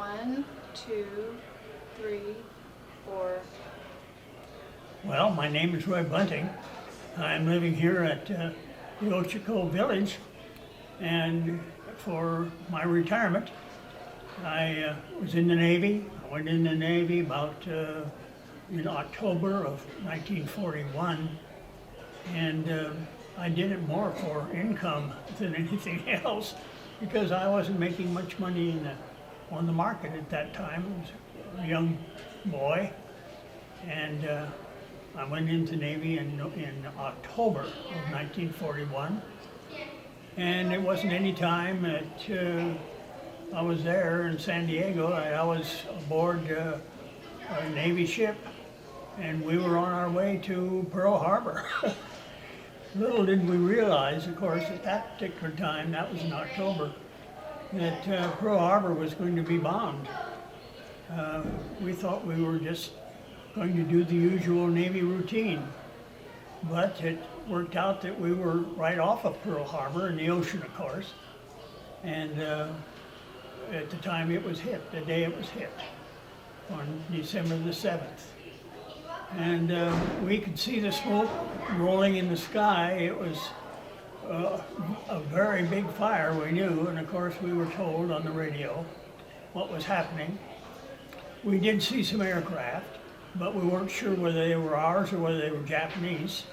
1, 2, 3, 4. Well, my name is Roy Bunting. I'm living here at the Ochiko Village, and for my retirement, I was in the Navy. I went in the Navy about in October of 1941, and I did it more for income than anything else because I wasn't making much money on the market at that time. I was a young boy, and I went into Navy in October of 1941, and it wasn't any time that I was there in San Diego. I was aboard a Navy ship, and we were on our way to Pearl Harbor. Little did we realize, of course, at that particular time, that was in October, that Pearl Harbor was going to be bombed. We thought we were just going to do the usual Navy routine, but it worked out that we were right off of Pearl Harbor in the ocean, of course, and at the time it was hit, the day it was hit, on December the 7th. And we could see the smoke rolling in the sky. It was a very big fire, we knew, and of course we were told on the radio what was happening. We did see some aircraft, but we weren't sure whether they were ours or whether they were Japanese,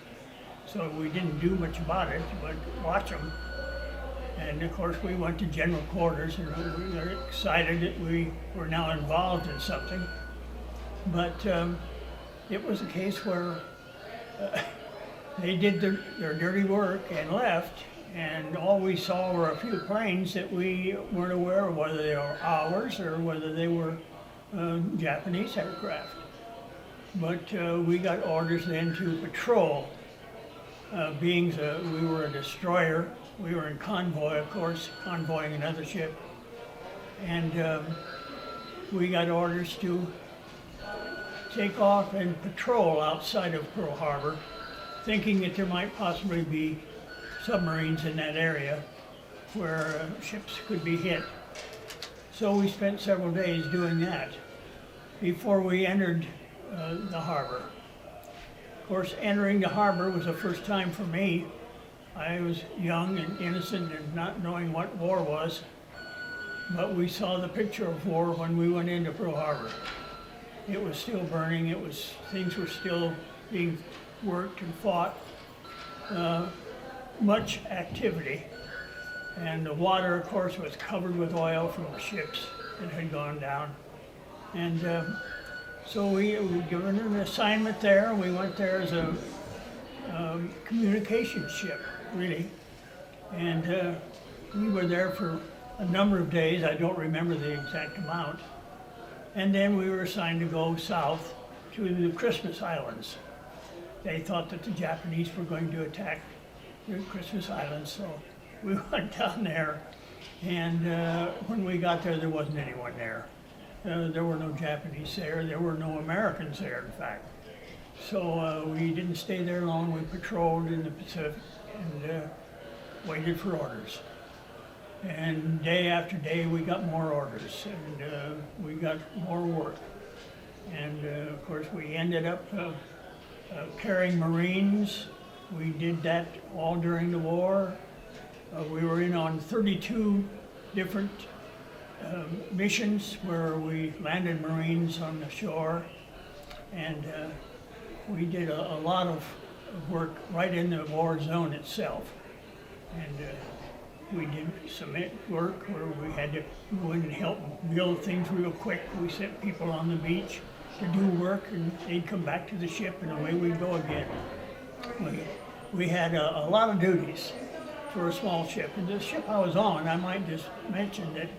so we didn't do much about it, but watch them. And of course we went to general quarters, and we were excited that we were now involved in something. But it was a case where they did their dirty work and left, and all we saw were a few planes that we weren't aware of whether they were ours or whether they were Japanese aircraft. But we got orders then to patrol. Being we were a destroyer, we were in convoy, of course, convoying another ship, and we got orders to take off and patrol outside of Pearl Harbor, thinking that there might possibly be submarines in that area where ships could be hit. So we spent several days doing that before we entered the harbor. Of course, entering the harbor was the first time for me. I was young and innocent and not knowing what war was, but we saw the picture of war when we went into Pearl Harbor. It was still burning, things were still being worked and fought, much activity. And the water, of course, was covered with oil from the ships that had gone down. And so we were given an assignment there. We went there as a communications ship, really. And we were there for a number of days. I don't remember the exact amount. And then we were assigned to go south to the Christmas Islands. They thought that the Japanese were going to attack the Christmas Islands, so we went down there. And when we got there wasn't anyone there. There were no Japanese there. There were no Americans there, in fact. So we didn't stay there long. We patrolled in the Pacific and waited for orders. And day after day, we got more orders, and we got more work. And of course, we ended up carrying Marines. We did that all during the war. We were in on 32 different missions where we landed Marines on the shore, and we did a lot of work right in the war zone itself. And we did some work where we had to go in and help build things real quick. We sent people on the beach to do work, and they'd come back to the ship, and away we'd go again. We had a lot of duties for a small ship. And the ship I was on, I might just mention that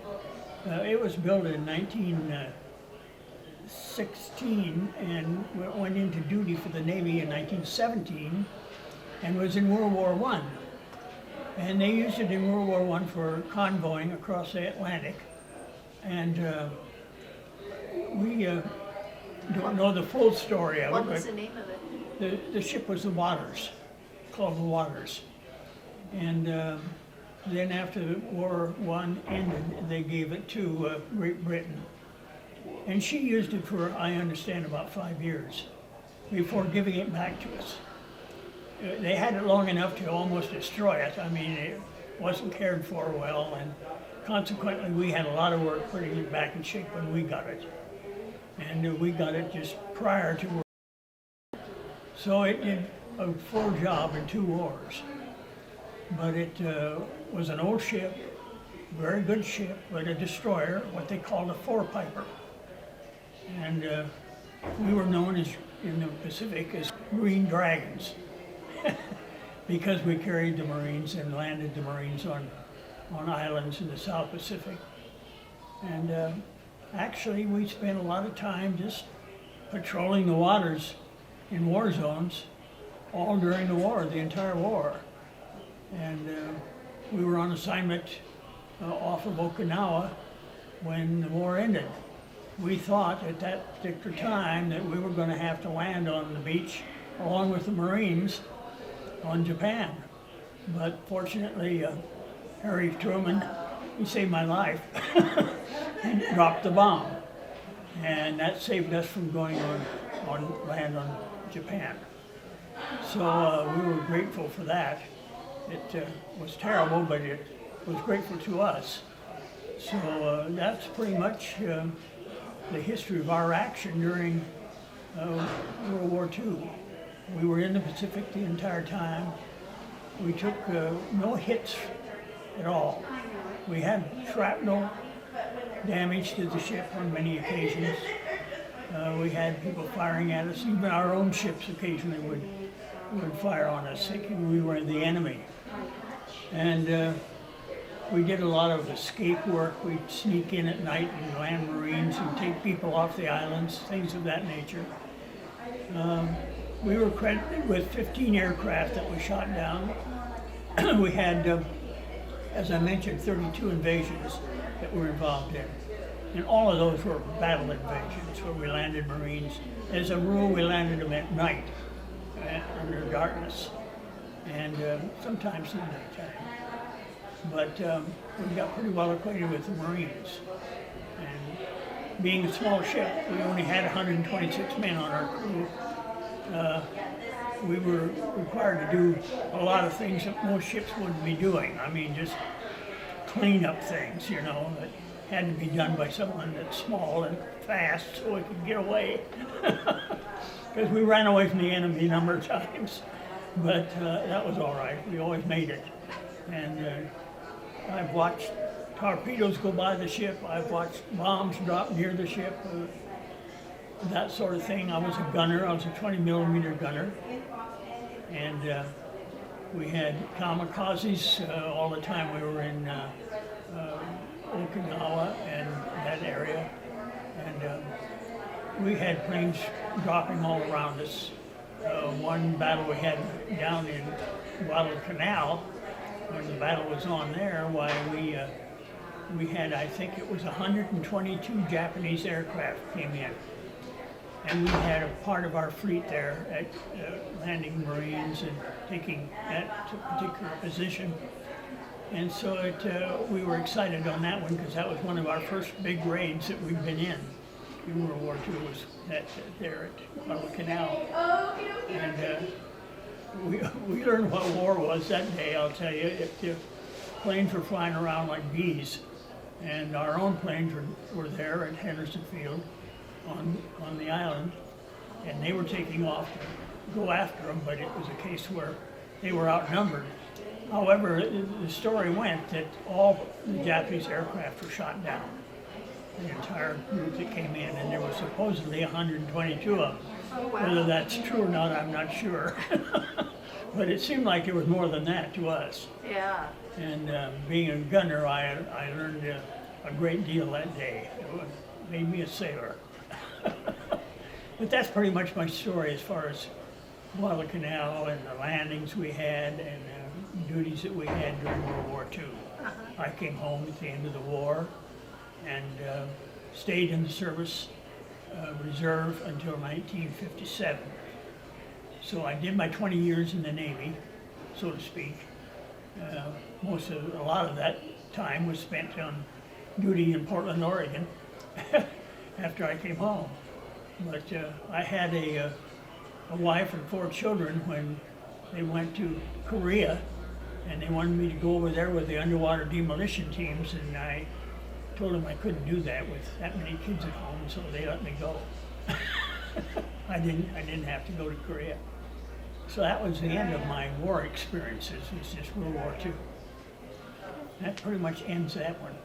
it was built in 1916 and went into duty for the Navy in 1917 and was in World War I. And they used it in World War I for convoying across the Atlantic. And we don't know the full story of it. What was the name of it? The ship was the Waters, called the Waters. And then after War I ended, they gave it to Great Britain. And she used it for, I understand, about 5 years before giving it back to us. They had it long enough to almost destroy it. I mean, it wasn't cared for well, and consequently, we had a lot of work putting it back in shape when we got it. And we got it just prior to war. So it did a full job in 2 wars. But it was an old ship, very good ship, but a destroyer, what they called a four-piper. And we were known as, in the Pacific, as Marine Dragons because we carried the Marines and landed the Marines on islands in the South Pacific. And actually, we spent a lot of time just patrolling the waters in war zones all during the war, the entire war. And we were on assignment off of Okinawa when the war ended. We thought at that particular time that we were going to have to land on the beach along with the Marines on Japan. But fortunately, Harry Truman, he saved my life and dropped the bomb. And that saved us from going on land on Japan. So we were grateful for that. It was terrible, but it was grateful to us. So that's pretty much the history of our action during World War II. We were in the Pacific the entire time. We took no hits at all. We had shrapnel damage to the ship on many occasions. We had people firing at us. Even our own ships occasionally would fire on us, thinking we were the enemy. And we did a lot of escape work. We'd sneak in at night and land Marines and take people off the islands, things of that nature. We were credited with 15 aircraft that we shot down. We had, as I mentioned, 32 invasions that we're involved in. And all of those were battle invasions where we landed Marines. As a rule, we landed them at night under darkness, and sometimes in the nighttime. But we got pretty well acquainted with the Marines. And being a small ship, we only had 126 men on our crew. We were required to do a lot of things that most ships wouldn't be doing. I mean, just clean up things, you know, that had to be done by someone that's small and fast so we could get away. Because we ran away from the enemy a number of times. But that was all right. We always made it. And I've watched torpedoes go by the ship. I've watched bombs drop near the ship. That sort of thing. I was a gunner. I was a 20 millimeter gunner. And we had kamikazes all the time. We were in Okinawa and that area. And we had planes dropping all around us. One battle we had down in Guadalcanal, when the battle was on there, why we had, I think it was 122 Japanese aircraft came in. And we had a part of our fleet there at landing Marines and taking that particular position. And so we were excited on that one because that was one of our first big raids that we've been in World War II, was there at Guadalcanal. And we learned what war was that day, I'll tell you. The planes were flying around like bees, and our own planes were there at Henderson Field on the island, and they were taking off to go after them, but it was a case where they were outnumbered. However, the story went that all the Japanese aircraft were shot down, the entire group that came in, and there were supposedly 122 of them. Oh, wow. Whether that's true or not, I'm not sure. But it seemed like there was more than that to us. Yeah. And being a gunner, I learned a great deal that day. It made me a sailor. But that's pretty much my story as far as Guadalcanal and the landings we had and duties that we had during World War II. I came home at the end of the war and stayed in the service reserve until 1957. So I did my 20 years in the Navy, so to speak. A lot of that time was spent on duty in Portland, Oregon. after I came home. But I had a wife and 4 children when they went to Korea, and they wanted me to go over there with the underwater demolition teams, and I told them I couldn't do that with that many kids at home, so they let me go. I didn't have to go to Korea. So that was the end of my war experiences. It's just World War II. That pretty much ends that one.